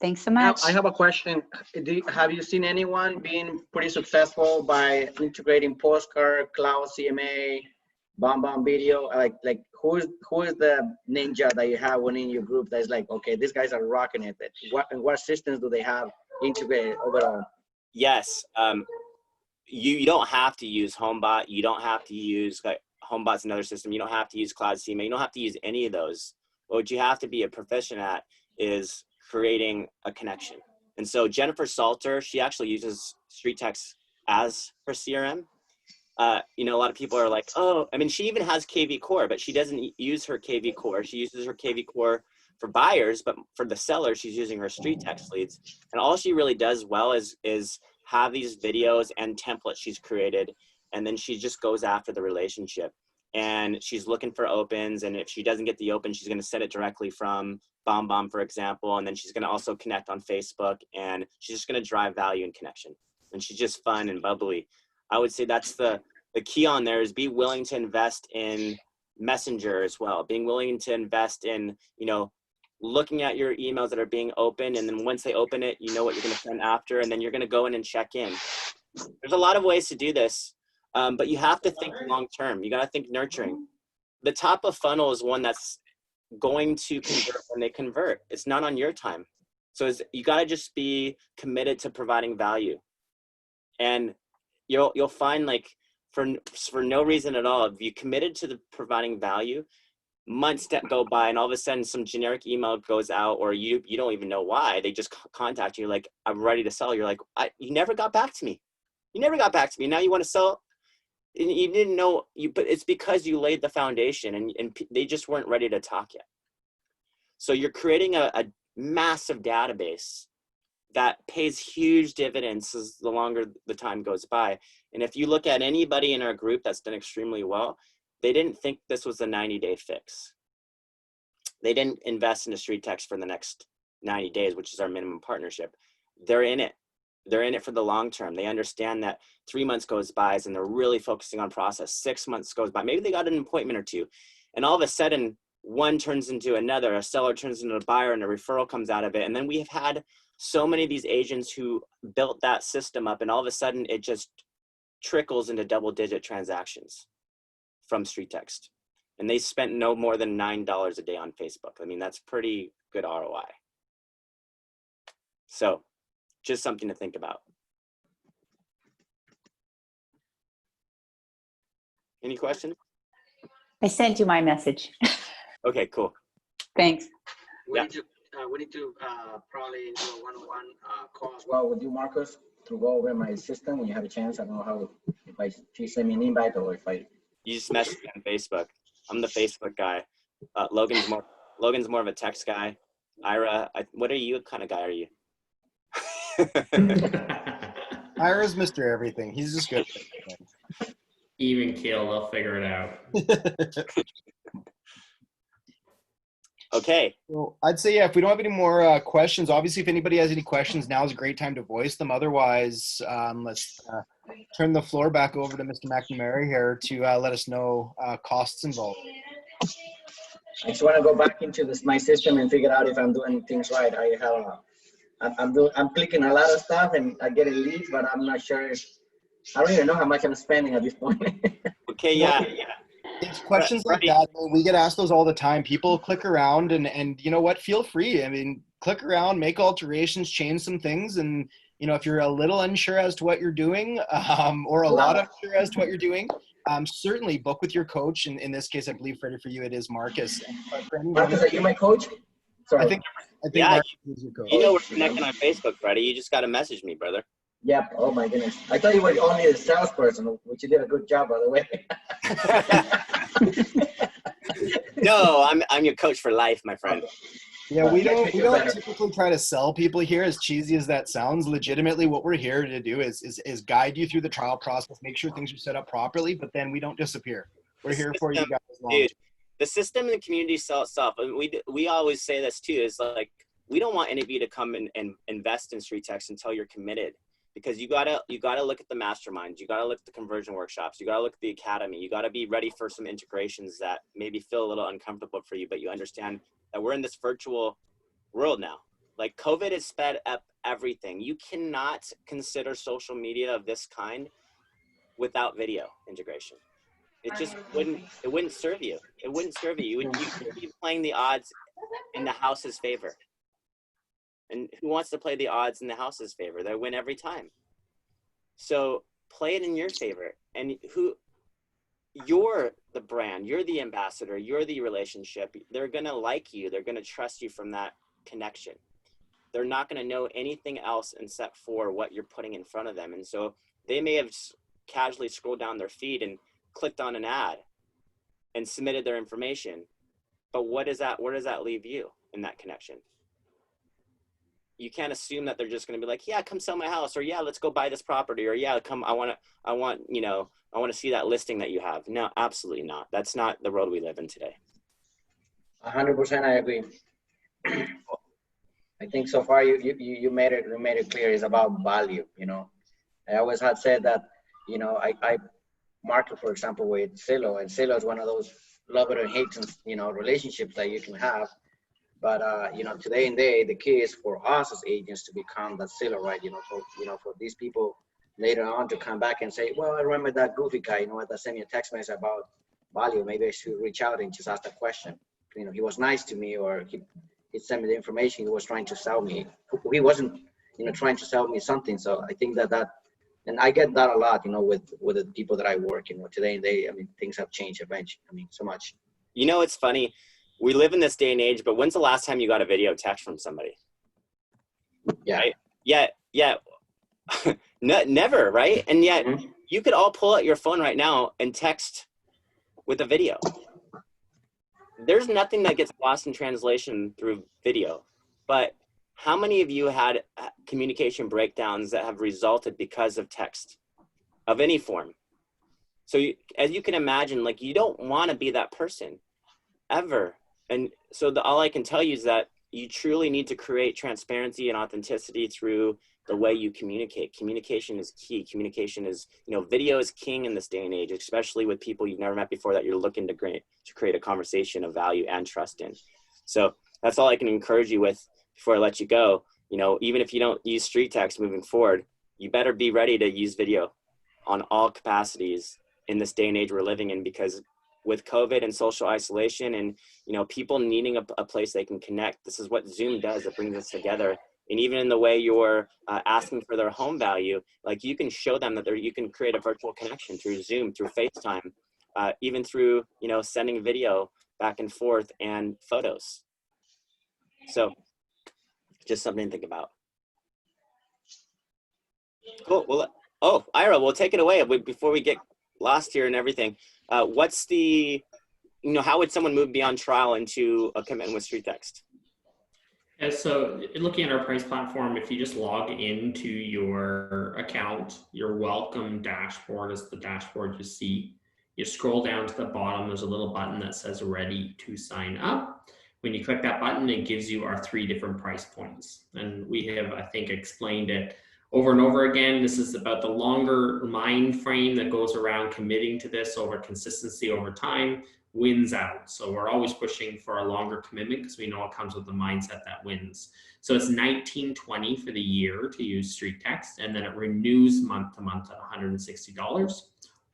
Thanks so much. I have a question. Have you seen anyone being pretty successful by integrating Postcard, Cloud CMA, Bomb Bomb video? Like who is the ninja that you have within your group that's like, okay, these guys are rocking it? What systems do they have integrated overall? Yes. You don't have to use HomeBot. You don't have to use, like, HomeBot's another system. You don't have to use Cloud CMA. You don't have to use any of those. What you have to be a proficient at is creating a connection. And so Jennifer Salter, she actually uses StreetText as her CRM. You know, a lot of people are like, oh, I mean, she even has KV Core, but she doesn't use her KV Core. She uses her KV Core for buyers, but for the seller, she's using her StreetText leads. And all she really does well is have these videos and templates she's created, and then she just goes after the relationship. And she's looking for opens, and if she doesn't get the open, she's going to send it directly from BombBomb, for example, and then she's going to also connect on Facebook, and she's just going to drive value and connection. And she's just fun and bubbly. I would say that's the key on there, is be willing to invest in Messenger as well, being willing to invest in, you know, looking at your emails that are being opened, and then once they open it, you know what you're going to send after, and then you're going to go in and check in. There's a lot of ways to do this, but you have to think long term. You got to think nurturing. The top of funnel is one that's going to convert when they convert. It's not on your time. So you got to just be committed to providing value, and you'll find, like, for no reason at all, if you committed to the providing value, months that go by and all of a sudden some generic email goes out, or you don't even know why, they just contact you like, I'm ready to sell. You're like, you never got back to me. You never got back to me. Now you want to sell? And you didn't know but it's because you laid the foundation, and they just weren't ready to talk yet. So you're creating a massive database that pays huge dividends as the longer the time goes by. And if you look at anybody in our group that's done extremely well, they didn't think this was a 90-day fix. They didn't invest in a StreetText for the next 90 days, which is our minimum partnership. They're in it. They're in it for the long term. They understand that 3 months goes by and they're really focusing on process. 6 months goes by. Maybe they got an appointment or two. And all of a sudden, one turns into another. A seller turns into a buyer, and a referral comes out of it. And then we have had so many of these agents who built that system up, and all of a sudden it just trickles into double-digit transactions from StreetText. And they spent no more than $9 a day on Facebook. I mean, that's pretty good ROI. So just something to think about. Any questions? I sent you my message. Okay, cool. Thanks. We need to probably do a one-on-one call as well with you, Marcus, to go over my system when you have a chance. I don't know how, if you send me an invite or if I. You just message me on Facebook. I'm the Facebook guy. Logan's more of a text guy. Ira, what are you? What kind of guy are you? Ira's Mr. Everything. He's just good. Even keel, they'll figure it out. Okay. Well, I'd say, yeah, if we don't have any more questions, obviously, if anybody has any questions, now is a great time to voice them. Otherwise, let's turn the floor back over to Mr. McNamara here to let us know costs involved. I just want to go back into my system and figure out if I'm doing things right. I'm clicking a lot of stuff and I get leads, but I'm not sure. I don't even know how much I'm spending at this point. Okay, yeah. It's questions like that. We get asked those all the time. People click around and you know what? Feel free. I mean, click around, make alterations, change some things. And, you know, if you're a little unsure as to what you're doing or a lot unsure as to what you're doing, certainly book with your coach. And in this case, I believe, Freddie, for you, it is Marcus. Marcus, are you my coach? Sorry. I think yeah, Marcus is your coach. You know we're connecting on Facebook, Freddie. You just got to message me, brother. Yep. Oh my goodness. I thought you were only a salesperson, which you did a good job, by the way. No, I'm your coach for life, my friend. Yeah, we don't typically try to sell people here, as cheesy as that sounds. Legitimately, what we're here to do is guide you through the trial process, make sure things are set up properly, but then we don't disappear. We're here for you guys. Dude, the system and the community sell itself. And we always say this too, is like, we don't want any of you to come and invest in StreetText until you're committed. Because you gotta look at the masterminds, you gotta look at the conversion workshops, you gotta look at the academy, you gotta be ready for some integrations that maybe feel a little uncomfortable for you, but you understand that we're in this virtual world now. Like, COVID has sped up everything. You cannot consider social media of this kind without video integration. It just wouldn't serve you. It wouldn't serve you. You would be playing the odds in the house's favor. And who wants to play the odds in the house's favor? They win every time. So play it in your favor. And you're the brand, you're the ambassador, you're the relationship. They're going to like you. They're going to trust you from that connection. They're not going to know anything else except for what you're putting in front of them. And so they may have casually scrolled down their feed and clicked on an ad and submitted their information. But where does that leave you in that connection? You can't assume that they're just going to be like, yeah, come sell my house, or yeah, let's go buy this property, or yeah, come, I want to see that listing that you have. No, absolutely not. That's not the world we live in today. 100% I agree. I think so far you made it clear. It's about value. I always had said that, I market, for example, with Zillow, and Zillow is one of those love it or hate, relationships that you can have. But today and day, the key is for us as agents to become that seller, right? For these people later on to come back and say, well, I remember that goofy guy, that sent me a text message about value. Maybe I should reach out and just ask a question. He was nice to me, or he sent me the information. He was trying to sell me. He wasn't, trying to sell me something. So I think that, and I get that a lot, with the people that I work, today and day. Things have changed eventually. So much. It's funny. We live in this day and age, but when's the last time you got a video text from somebody? Yeah. Right? Yeah. Never, right? And yet you could all pull out your phone right now and text with a video. There's nothing that gets lost in translation through video, but how many of you had communication breakdowns that have resulted because of text of any form? So as you can imagine, you don't want to be that person ever. And so all I can tell you is that you truly need to create transparency and authenticity through the way you communicate. Communication is key. Communication is, video is king in this day and age, especially with people you've never met before that you're looking to create a conversation of value and trust in. So that's all I can encourage you with before I let you go. Even if you don't use StreetText moving forward, you better be ready to use video on all capacities in this day and age we're living in, because with COVID and social isolation and, people needing a place they can connect, this is what Zoom does. It brings us together. And even in the way you're asking for their home value, you can show them that you can create a virtual connection through Zoom, through FaceTime, even through, sending video back and forth and photos. So just something to think about. Cool. Well, Ira, we'll take it away before we get lost here and everything. What's the, how would someone move beyond trial into a commitment with StreetText? And so looking at our price platform, if you just log into your account, your welcome dashboard is the dashboard you see. You scroll down to the bottom, there's a little button that says ready to sign up. When you click that button, it gives you our 3 different price points. And we have, I think, explained it over and over again. This is about the longer mind frame that goes around committing to this over consistency over time wins out. So we're always pushing for a longer commitment because we know it comes with the mindset that wins. So it's $19.20 for the year to use StreetText, and then it renews month to month at $160.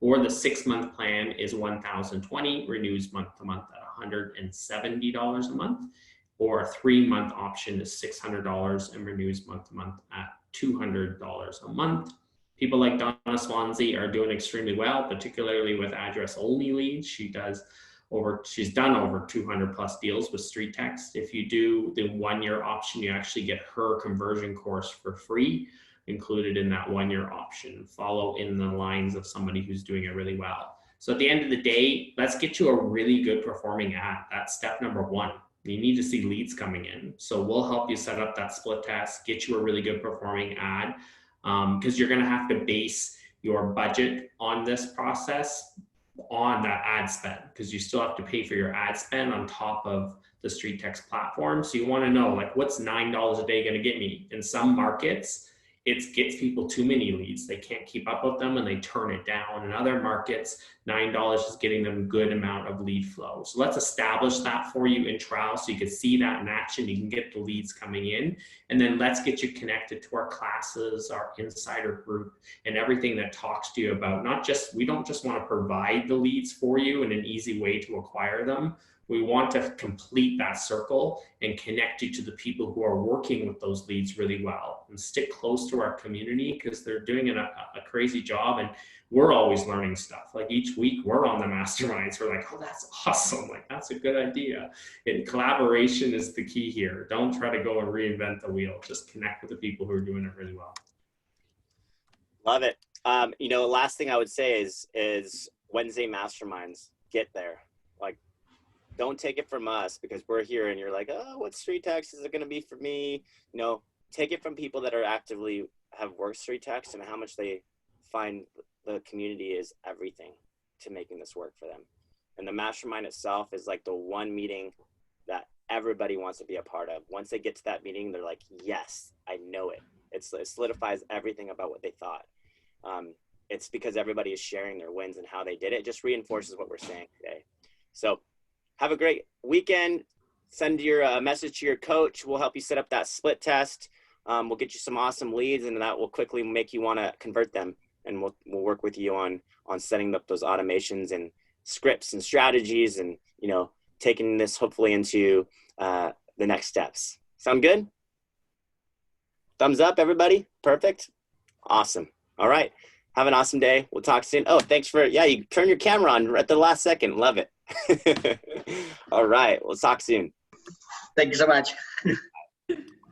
Or the 6-month plan is $1,020, renews month to month at $170 a month. Or a 3-month option is $600 and renews month to month at $200 a month. People like Donna Swansea are doing extremely well, particularly with address only leads. She's done over 200 plus deals with StreetText. If you do the 1-year option, you actually get her conversion course for free included in that 1-year option. Follow in the lines of somebody who's doing it really well. So at the end of the day, let's get you a really good performing ad. That's step number 1. You need to see leads coming in. So we'll help you set up that split test, get you a really good performing ad, because you're going to have to base your budget on this process on that ad spend, because you still have to pay for your ad spend on top of the StreetText platform. So you want to know, what's $9 a day going to get me? In some markets, it gets people too many leads. They can't keep up with them and they turn it down. In other markets, $9 is getting them a good amount of lead flow. So let's establish that for you in trial so you can see that in action. You can get the leads coming in, and then let's get you connected to our classes, our insider group, and everything that talks to you about we don't just want to provide the leads for you in an easy way to acquire them. We want to complete that circle and connect you to the people who are working with those leads really well, and stick close to our community because they're doing a crazy job, and we're always learning stuff. Like each week we're on the masterminds. We're like, oh, that's awesome. Like, that's a good idea. And collaboration is the key here. Don't try to go and reinvent the wheel. Just connect with the people who are doing it really well. Love it. You know, last thing I would say is Wednesday masterminds. Get there. Like, don't take it from us because we're here and you're like, oh, what StreetText is it going to be for me? You know, take it from people that are actively have worked StreetText and how much they find the community is everything to making this work for them. And the mastermind itself is like the one meeting that everybody wants to be a part of. Once they get to that meeting, they're like, yes, I know it. It solidifies everything about what they thought. It's because everybody is sharing their wins and how they did it. It just reinforces what we're saying today. So have a great weekend. Send your message to your coach. We'll help you set up that split test. We'll get you some awesome leads, and that will quickly make you want to convert them. And we'll work with you on setting up those automations and scripts and strategies, and you know, taking this hopefully into the next steps. Sound good? Thumbs up, everybody. Perfect. Awesome. All right. Have an awesome day. We'll talk soon. Oh, thanks for, you turn your camera on at the last second. Love it. All right. We'll talk soon. Thank you so much.